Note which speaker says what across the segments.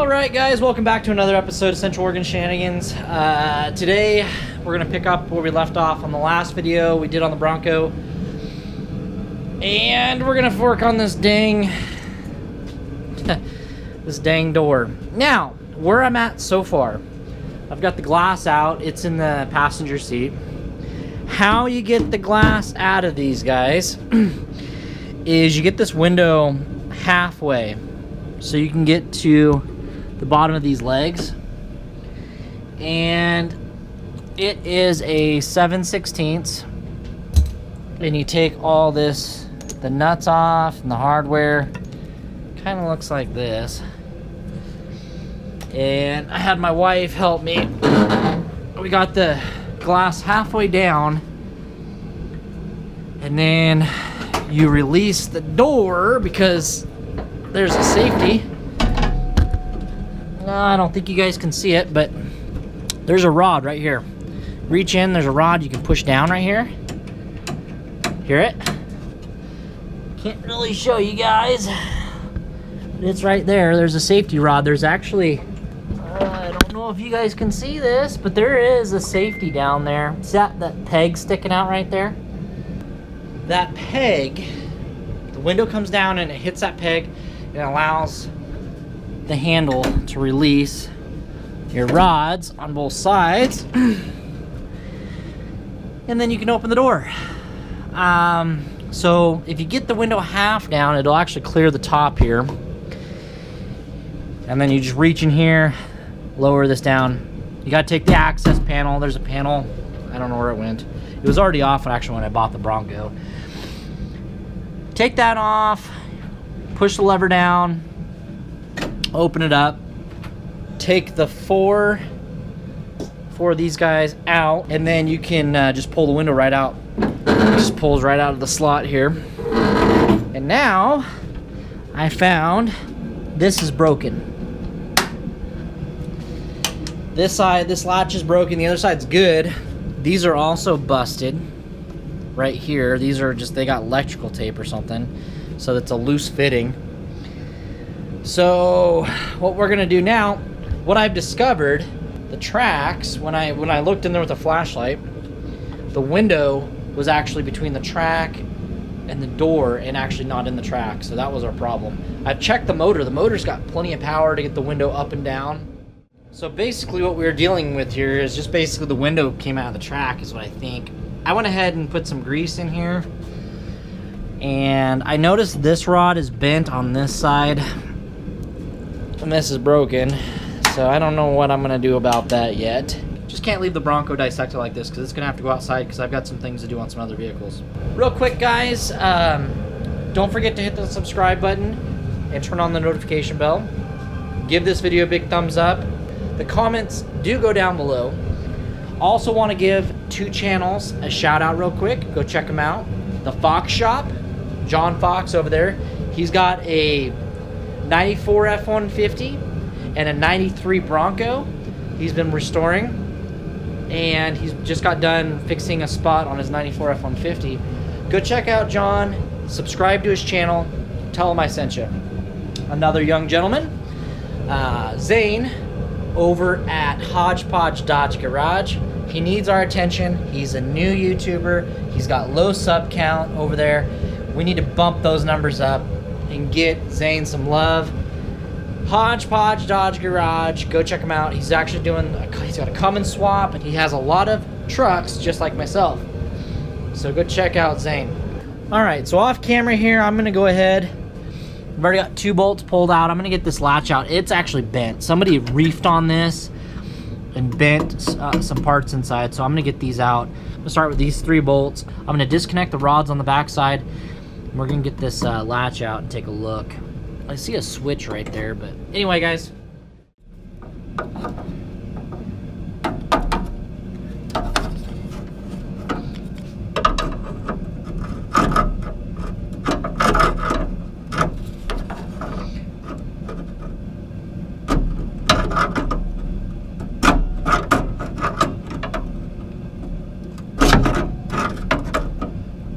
Speaker 1: Alright guys, welcome back to another episode of Central Oregon Shenanigans. Today we're going to pick up where we left off on the last video we did on the Bronco. And we're going to work on this dang this dang door. Now, where I'm at so far, I've got the glass out. It's in the passenger seat. How you get the glass out of these guys is you get this window halfway so you can get to the bottom of these legs, and it is a 7/16, and you take all this, the nuts off and the hardware. Kind of looks like this, and I had my wife help me. We got the glass halfway down, and then you release the door because there's a safety. No, I don't think you guys can see it, but there's a rod right here. Reach in, there's a rod you can push down right here. Hear it? Can't really show you guys, but it's right there. There's a safety rod. There's actually, I don't know if you guys can see this, but there is a safety down there. See that peg sticking out right there? That peg, the window comes down and it hits that peg, and it allows the handle to release your rods on both sides, and then you can open the door. So if you get the window half down, it'll actually clear the top here, and then you just reach in here, lower this down. You got to take the access panel. There's a panel, I don't know where it went. It was already off actually when I bought the Bronco. Take that off, push the lever down, open it up, take the four of these guys out, and then you can just pull the window right out. It just pulls right out of the slot here. And now I found this is broken. This side, this latch is broken. The other side's good. These are also busted right here. These are just, they got electrical tape or something, so it's a loose fitting. So what we're gonna do now, what I've discovered, the tracks, when I looked in there with a flashlight, the window was actually between the track and the door and actually not in the track. So that was our problem. I've checked the motor. The motor's got plenty of power to get the window up and down. So basically what we were dealing with here is just basically the window came out of the track is what I think. I went ahead and put some grease in here, and I noticed this rod is bent on this side. And this is broken, so I don't know what I'm gonna do about that yet. Just can't leave the Bronco dissected like this because it's gonna have to go outside because I've got some things to do on some other vehicles. Real quick guys, don't forget to hit the subscribe button and turn on the notification bell. Give this video a big thumbs up. The comments do go down below. Also want to give two channels a shout out real quick. Go check them out. The Fox Shop, John Fox over there. He's got a 94 F-150 and a 93 Bronco he's been restoring, and he's just got done fixing a spot on his 94 F-150. Go check out John, subscribe to his channel, tell him I sent you. Another young gentleman, Zane, over at HODGE Garage. He needs our attention. He's a new YouTuber. He's got low sub count over there. We need to bump those numbers up and get Zane some love. HODGE Garage, go check him out. He's actually he's got a come and swap, and he has a lot of trucks just like myself. So go check out Zane. Alright, so off camera here, I'm gonna go ahead. I've already got 2 bolts pulled out. I'm gonna get this latch out. It's actually bent. Somebody reefed on this and bent some parts inside, so I'm gonna get these out. I'm gonna start with these 3 bolts. I'm gonna disconnect the rods on the back side. We're gonna get this latch out and take a look. I see a switch right there, but anyway guys.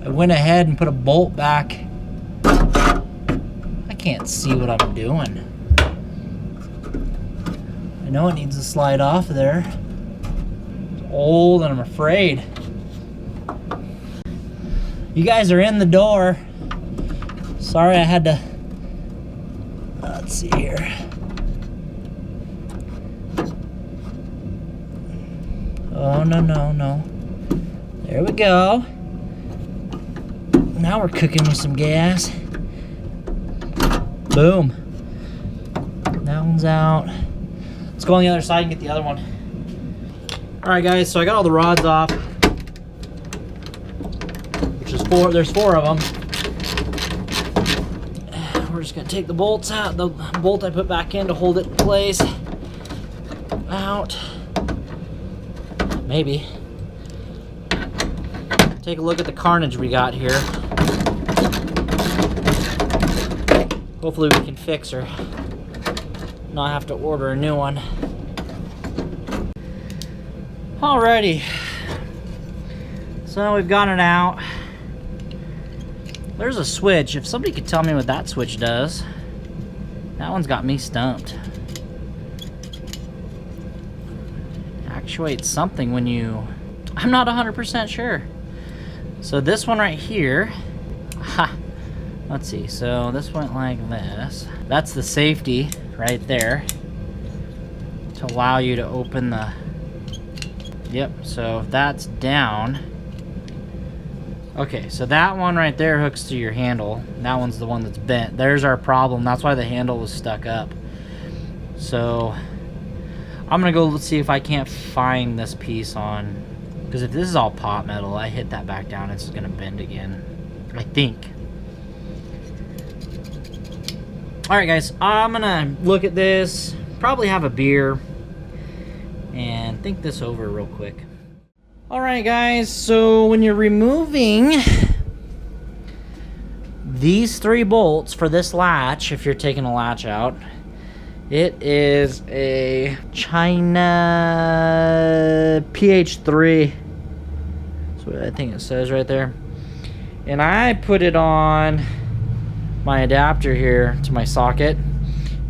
Speaker 1: I went ahead and put a bolt back. I can't see what I'm doing. I know it needs to slide off there. It's old and I'm afraid. You guys are in the door. Sorry I had to, let's see here. Oh, no. There we go. Now we're cooking with some gas. Boom. That one's out. Let's go on the other side and get the other one. Alright guys, so I got all the rods off. Which is four, there's 4 of them. We're just gonna take the bolts out. The bolt I put back in to hold it in place. Out. Maybe. Take a look at the carnage we got here. Hopefully we can fix her. Not have to order a new one. Alrighty. So we've got it out. There's a switch. If somebody could tell me what that switch does. That one's got me stumped. Actuates something when you... I'm not 100% sure. So this one right here... Ha! Let's see. So this went like this. That's the safety right there. To allow you to open the... Yep, so if that's down... Okay, so that one right there hooks to your handle. That one's the one that's bent. There's our problem. That's why the handle was stuck up. So I'm gonna go see if I can't find this piece on, because if this is all pot metal, I hit that back down, it's gonna bend again, I think. Alright guys, I'm gonna look at this, probably have a beer, and think this over real quick. Alright guys, so when you're removing these 3 bolts for this latch, if you're taking a latch out, it is a China PH3. That's what I think it says right there. And I put it on my adapter here to my socket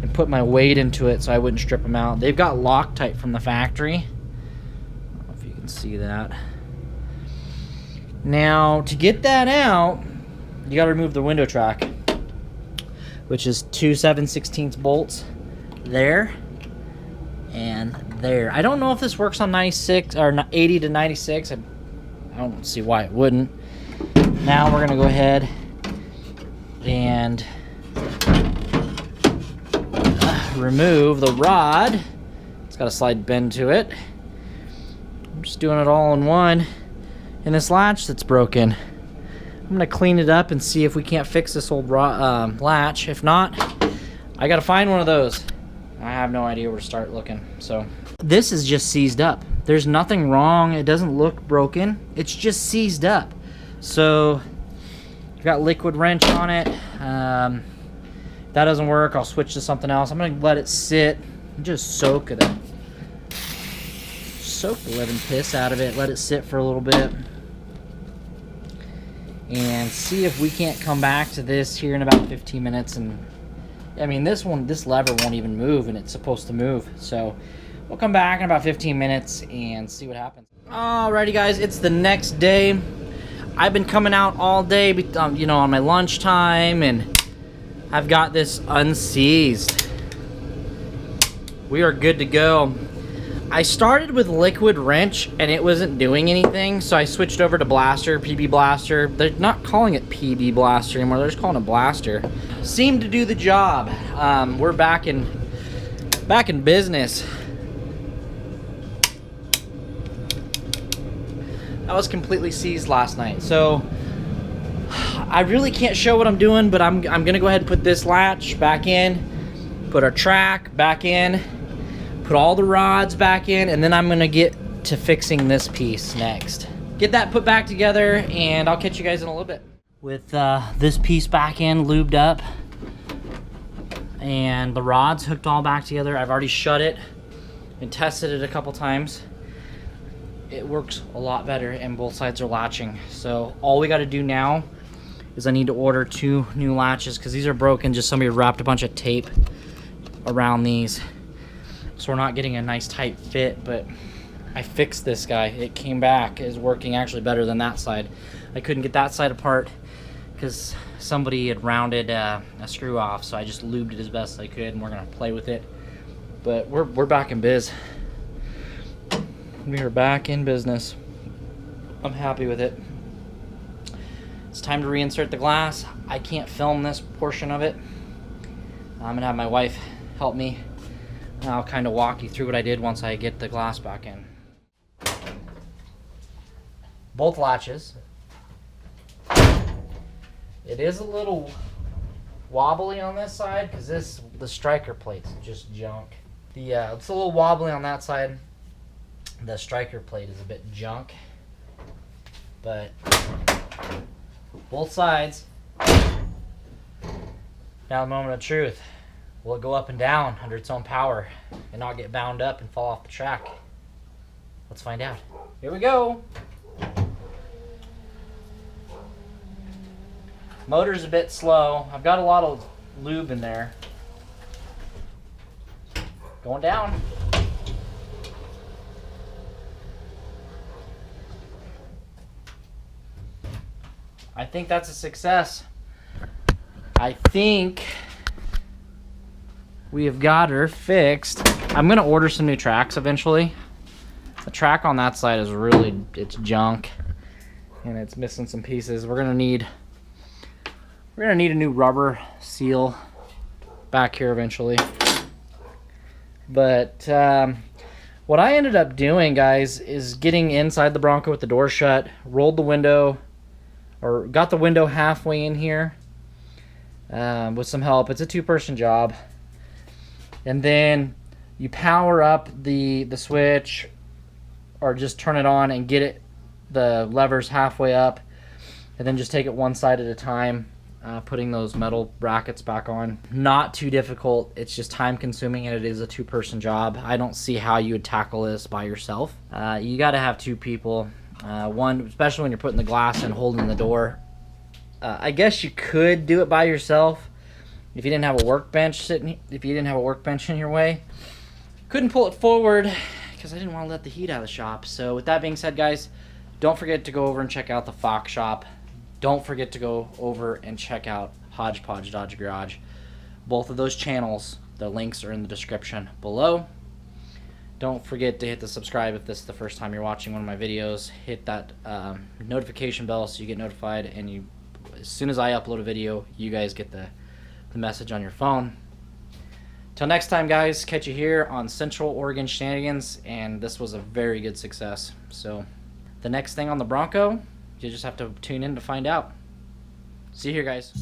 Speaker 1: and put my weight into it so I wouldn't strip them out. They've got Loctite from the factory. See that. Now to get that out, you got to remove the window track, which is 2 7/16 bolts there and there. I don't know if this works on 96 or 80 to 96. I don't see why it wouldn't. Now we're gonna go ahead and remove the rod. It's got a slight bend to it. Just doing it all in one. And this latch that's broken, I'm gonna clean it up and see if we can't fix this old latch. If not, I gotta find one of those. I have no idea where to start looking. So this is just seized up. There's nothing wrong. It doesn't look broken. It's just seized up. So I've got liquid wrench on it. If that doesn't work, I'll switch to something else. I'm gonna let it sit and just soak the living piss out of it, let it sit for a little bit, and see if we can't come back to this here in about 15 minutes. And I mean, this lever won't even move, and it's supposed to move, so we'll come back in about 15 minutes and see what happens. Alrighty guys, it's the next day. I've been coming out all day, you know, on my lunchtime, and I've got this unseized. We are good to go. I started with liquid wrench and it wasn't doing anything, so I switched over to blaster, PB blaster. They're not calling it PB blaster anymore, they're just calling it blaster. Seemed to do the job. We're back in business. I was completely seized last night, so I really can't show what I'm doing, but I'm gonna go ahead and put this latch back in, put our track back in, put all the rods back in, and then I'm gonna get to fixing this piece next. Get that put back together, and I'll catch you guys in a little bit. With this piece back in, lubed up, and the rods hooked all back together, I've already shut it and tested it a couple times. It works a lot better, and both sides are latching. So all we gotta do now is I need to order 2 new latches, because these are broken. Just somebody wrapped a bunch of tape around these. so we're not getting a nice tight fit. But I fixed this guy. It came back. It's working actually better than that side. I couldn't get that side apart because somebody had rounded a screw off, so I just lubed it as best as I could, and we're gonna play with it. But we're back in biz. We are back in business. I'm happy with it. It's time to reinsert the glass. I can't film this portion of it. I'm gonna have my wife help me. I'll kind of walk you through what I did once I get the glass back in. Both latches. It is a little wobbly on this side because the striker plate's just junk. It's a little wobbly on that side. The striker plate is a bit junk, but both sides. Now the moment of truth. Will it go up and down under its own power and not get bound up and fall off the track? Let's find out. Here we go. Motor's a bit slow. I've got a lot of lube in there. Going down. I think that's a success. I think we have got her fixed. I'm gonna order some new tracks eventually. The track on that side is it's junk and it's missing some pieces. We're gonna need a new rubber seal back here eventually. But what I ended up doing, guys, is getting inside the Bronco with the door shut, rolled the window, or got the window halfway in here with some help. It's a two-person job. And then you power up the switch or just turn it on and get the levers halfway up, and then just take it one side at a time, putting those metal brackets back on. Not too difficult. It's just time consuming, and it is a two-person job. I don't see how you would tackle this by yourself. You got to have two people. One, especially when you're putting the glass and holding the door. I guess you could do it by yourself if you didn't have a workbench in your way. Couldn't pull it forward because I didn't want to let the heat out of the shop. So with that being said, guys, don't forget to go over and check out the Fox shop. Don't forget to go over and check out HODGE, PODGE, Dodge Garage. Both of those channels, the links are in the description below. Don't forget to hit the subscribe if this is the first time you're watching one of my videos. Hit that notification bell so you get notified, and as soon as I upload a video, you guys get the message on your phone. Till next time, guys, catch you here on Central Oregon Shenanigans, and this was a very good success. So the next thing on the Bronco, you just have to tune in to find out. See you here, guys.